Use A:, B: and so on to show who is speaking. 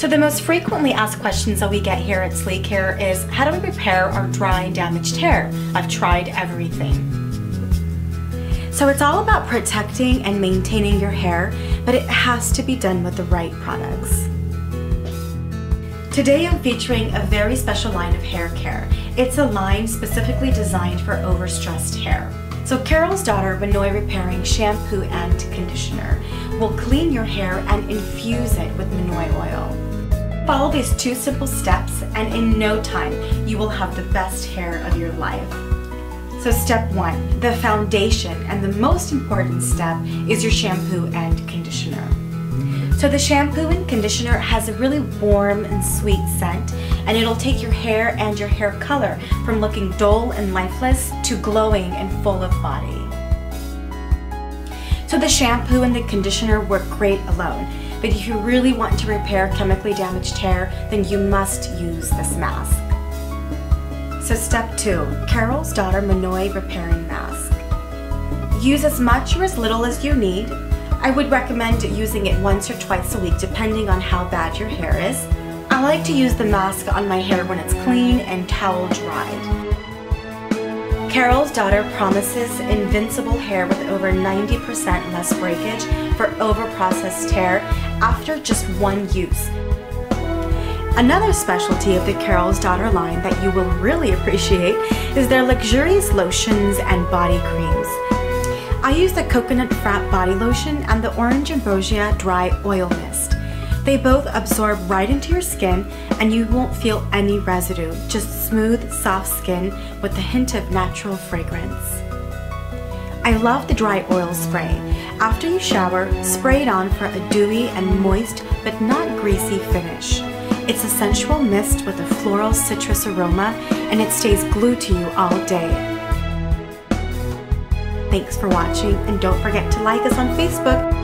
A: So the most frequently asked questions that we get here at Sleek Hair is, how do we repair our dry and damaged hair? I've tried everything. So it's all about protecting and maintaining your hair, but it has to be done with the right products. Today I'm featuring a very special line of hair care. It's a line specifically designed for overstressed hair. So Carol's Daughter Monoi Repairing Shampoo and Conditioner will clean your hair and infuse it with Monoi oil. Follow these 2 simple steps and in no time you will have the best hair of your life. So step 1, the foundation and the most important step is your shampoo and conditioner. So the shampoo and conditioner has a really warm and sweet scent, and it'll take your hair and your hair color from looking dull and lifeless to glowing and full of body. So the shampoo and the conditioner work great alone, but if you really want to repair chemically damaged hair, then you must use this mask. So step 2, Carol's Daughter Monoi Repairing Mask. Use as much or as little as you need. I would recommend using it once or twice a week depending on how bad your hair is. I like to use the mask on my hair when it's clean and towel dried. Carol's Daughter promises invincible hair with over 90% less breakage for overprocessed hair after just 1 use. Another specialty of the Carol's Daughter line that you will really appreciate is their luxurious lotions and body creams. I use the Coconut Frap Body Lotion and the Orange Ambrosia Dry Oil Mist. They both absorb right into your skin and you won't feel any residue, just smooth, soft skin with a hint of natural fragrance. I love the dry oil spray. After you shower, spray it on for a dewy and moist but not greasy finish. It's a sensual mist with a floral citrus aroma and it stays glued to you all day. Thanks for watching and don't forget to like us on Facebook.